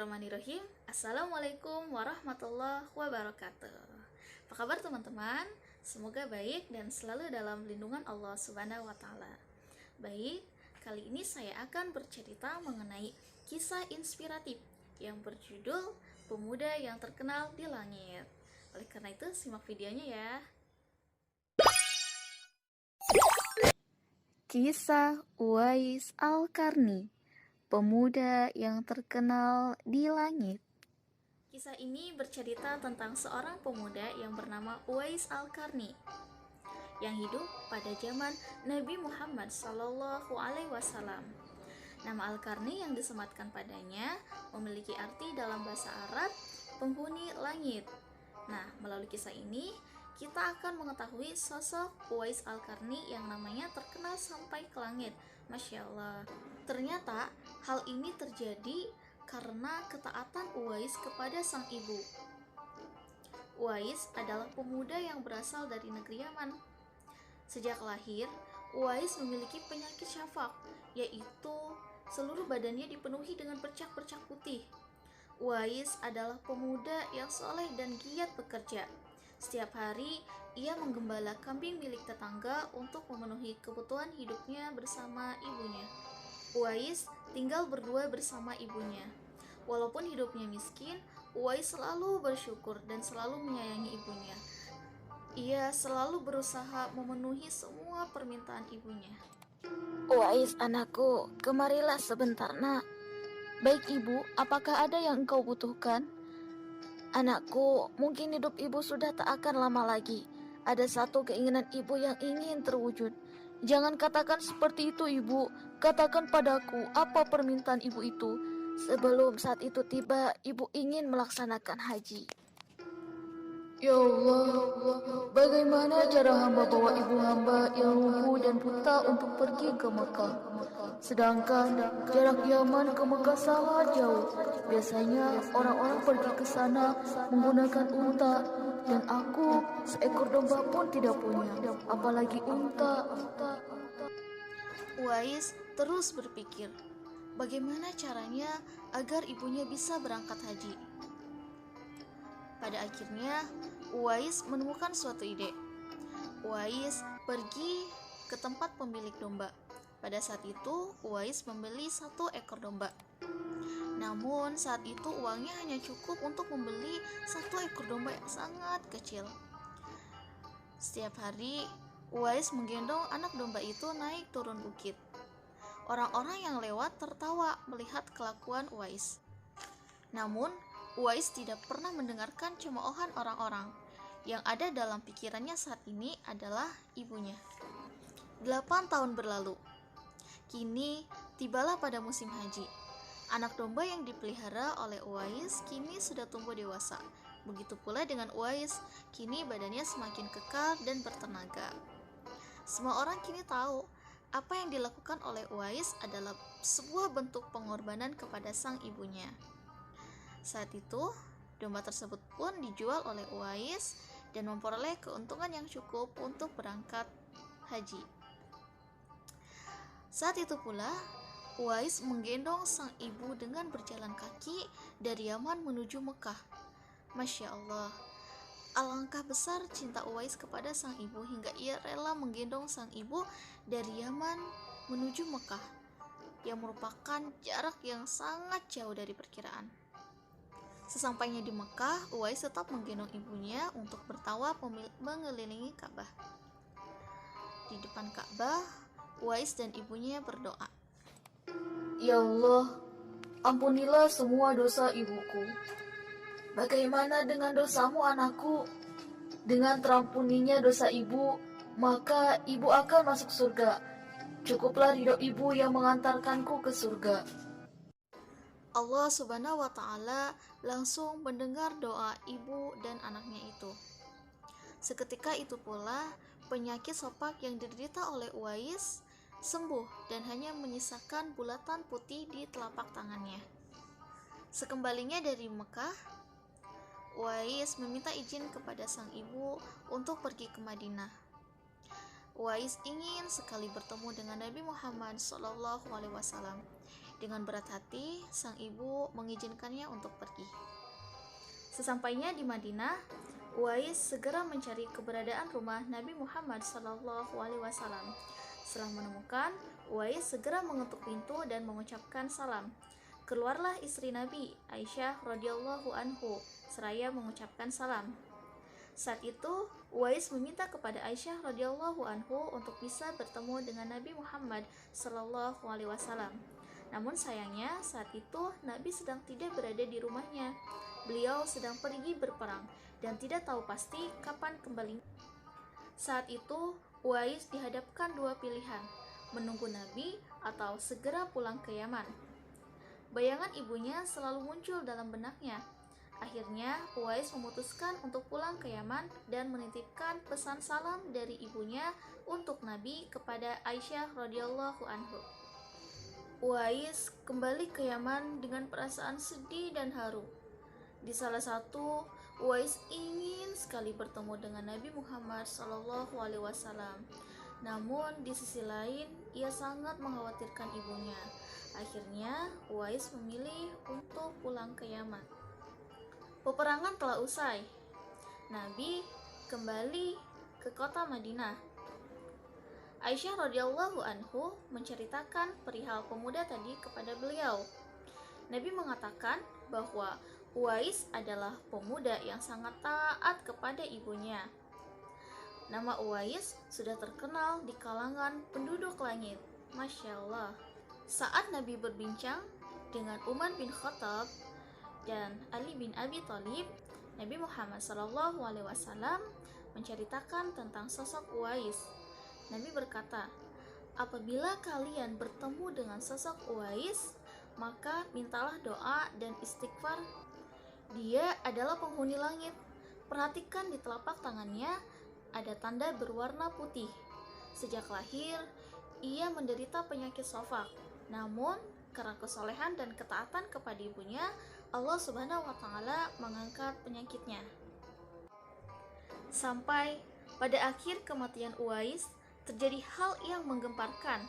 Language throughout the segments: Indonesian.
Bismillahirrahmanirrahim. Assalamualaikum warahmatullahi wabarakatuh. Apa kabar teman-teman? Semoga baik dan selalu dalam lindungan Allah Subhanahu wa Ta'ala. Baik, kali ini saya akan bercerita mengenai kisah inspiratif yang berjudul Pemuda yang Terkenal di Langit. Oleh karena itu, simak videonya ya. Kisah Uwais Al-Qarni, pemuda yang terkenal di langit. Kisah ini bercerita tentang seorang pemuda yang bernama Uwais Al-Qarni yang hidup pada zaman Nabi Muhammad SAW. Nama Al-Qarni yang disematkan padanya memiliki arti dalam bahasa Arab penghuni langit. Nah, melalui kisah ini kita akan mengetahui sosok Uwais Al-Qarni yang namanya terkenal sampai ke langit. Masya Allah. Ternyata hal ini terjadi karena ketaatan Uwais kepada sang ibu. Uwais adalah pemuda yang berasal dari negeri Yaman. Sejak lahir, Uwais memiliki penyakit syafaq, yaitu seluruh badannya dipenuhi dengan bercak-bercak putih. Uwais adalah pemuda yang soleh dan giat bekerja. Setiap hari, ia menggembala kambing milik tetangga untuk memenuhi kebutuhan hidupnya bersama ibunya. Uwais tinggal berdua bersama ibunya. Walaupun hidupnya miskin, Uwais selalu bersyukur dan selalu menyayangi ibunya. Ia selalu berusaha memenuhi semua permintaan ibunya. Uwais, anakku, kemarilah sebentar, nak. Baik ibu, apakah ada yang engkau butuhkan? Anakku, mungkin hidup ibu sudah tak akan lama lagi. Ada satu keinginan ibu yang ingin terwujud. Jangan katakan seperti itu, ibu. Katakan padaku apa permintaan ibu itu. Sebelum saat itu tiba, ibu ingin melaksanakan haji. Ya Allah, bagaimana cara hamba bawa ibu hamba yang lumpuh dan buta untuk pergi ke Mekah? Sedangkan jarak Yaman ke Mekah sangat jauh. Biasanya orang-orang pergi ke sana menggunakan unta, dan aku seekor domba pun tidak punya, apalagi unta. Uwais terus berpikir, bagaimana caranya agar ibunya bisa berangkat haji. Pada akhirnya, Uwais menemukan suatu ide. Uwais pergi ke tempat pemilik domba. Pada saat itu, Uwais membeli 1 ekor domba. Namun, saat itu uangnya hanya cukup untuk membeli 1 ekor domba yang sangat kecil. Setiap hari, Uwais menggendong anak domba itu naik turun bukit. Orang-orang yang lewat tertawa melihat kelakuan Uwais. Namun, Uwais tidak pernah mendengarkan cemoohan orang-orang. Yang ada dalam pikirannya saat ini adalah ibunya. 8 tahun berlalu. Kini, tibalah pada musim haji. Anak domba yang dipelihara oleh Uwais kini sudah tumbuh dewasa. Begitu pula dengan Uwais, kini badannya semakin kekar dan bertenaga. Semua orang kini tahu apa yang dilakukan oleh Uwais adalah sebuah bentuk pengorbanan kepada sang ibunya. Saat itu, domba tersebut pun dijual oleh Uwais dan memperoleh keuntungan yang cukup untuk berangkat haji. Saat itu pula, Uwais menggendong sang ibu dengan berjalan kaki dari Yaman menuju Mekah. Masya Allah, alangkah besar cinta Uwais kepada sang ibu hingga ia rela menggendong sang ibu dari Yaman menuju Mekah, yang merupakan jarak yang sangat jauh dari perkiraan. Sesampainya di Mekah, Uwais tetap menggendong ibunya untuk bertawaf mengelilingi Ka'bah. Di depan Ka'bah, Uwais dan ibunya berdoa. Ya Allah, ampunilah semua dosa ibuku. Bagaimana dengan dosamu, anakku? Dengan terampuninya dosa ibu, maka ibu akan masuk surga. Cukuplah ridho ibu yang mengantarkanku ke surga. Allah Subhanahu wa Ta'ala langsung mendengar doa ibu dan anaknya itu. Seketika itu pula, penyakit sopak yang diderita oleh Uwais sembuh dan hanya menyisakan bulatan putih di telapak tangannya. Sekembalinya dari Mekah, Uwais meminta izin kepada sang ibu untuk pergi ke Madinah. Uwais ingin sekali bertemu dengan Nabi Muhammad SAW. Dengan berat hati, sang ibu mengizinkannya untuk pergi. Sesampainya di Madinah, Uwais segera mencari keberadaan rumah Nabi Muhammad SAW. Setelah menemukan, Uwais segera mengetuk pintu dan mengucapkan salam. Keluarlah istri Nabi, Aisyah radhiyallahu anhu, seraya mengucapkan salam. Saat itu, Uwais meminta kepada Aisyah radhiyallahu anhu untuk bisa bertemu dengan Nabi Muhammad SAW. Namun sayangnya saat itu Nabi sedang tidak berada di rumahnya. Beliau sedang pergi berperang dan tidak tahu pasti kapan kembali. Saat itu Uwais dihadapkan dua pilihan, menunggu Nabi atau segera pulang ke Yaman. Bayangan ibunya selalu muncul dalam benaknya. Akhirnya Uwais memutuskan untuk pulang ke Yaman dan menitipkan pesan salam dari ibunya untuk Nabi kepada Aisyah radhiyallahu anhu. Uwais kembali ke Yaman dengan perasaan sedih dan haru. Di salah satu, Uwais ingin sekali bertemu dengan Nabi Muhammad SAW. Namun di sisi lain, ia sangat mengkhawatirkan ibunya. Akhirnya, Uwais memilih untuk pulang ke Yaman. Peperangan telah usai. Nabi kembali ke kota Madinah. Aisyah radhiyallahu anhu menceritakan perihal pemuda tadi kepada beliau. Nabi mengatakan bahwa Uwais adalah pemuda yang sangat taat kepada ibunya. Nama Uwais sudah terkenal di kalangan penduduk langit. Masya Allah. Saat Nabi berbincang dengan Umar bin Khattab dan Ali bin Abi Thalib, Nabi Muhammad SAW menceritakan tentang sosok Uwais. Nabi berkata, apabila kalian bertemu dengan sosok Uwais, maka mintalah doa dan istighfar. Dia adalah penghuni langit. Perhatikan di telapak tangannya ada tanda berwarna putih. Sejak lahir, ia menderita penyakit sofak. Namun, karena kesolehan dan ketaatan kepada ibunya, Allah Subhanahu wa Ta'ala mengangkat penyakitnya. Sampai pada akhir kematian Uwais, terjadi hal yang menggemparkan.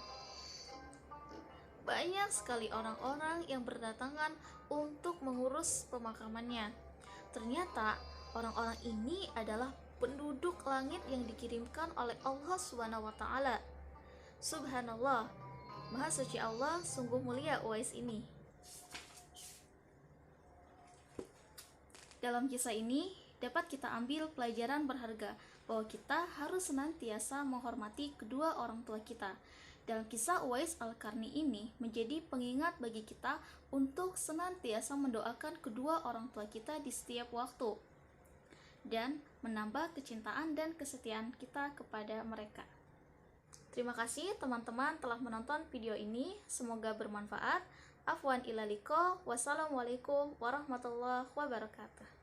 Banyak sekali orang-orang yang berdatangan untuk mengurus pemakamannya. Ternyata orang-orang ini adalah penduduk langit yang dikirimkan oleh Allah Subhanahu wa Ta'ala. Subhanallah, Maha suci Allah, sungguh mulia Uwais ini. Dalam kisah ini dapat kita ambil pelajaran berharga bahwa kita harus senantiasa menghormati kedua orang tua kita. Dalam kisah Uwais Al-Qarni ini menjadi pengingat bagi kita untuk senantiasa mendoakan kedua orang tua kita di setiap waktu dan menambah kecintaan dan kesetiaan kita kepada mereka. Terima kasih teman-teman telah menonton video ini, semoga bermanfaat. Afwan ila liqa, wassalamualaikum warahmatullahi wabarakatuh.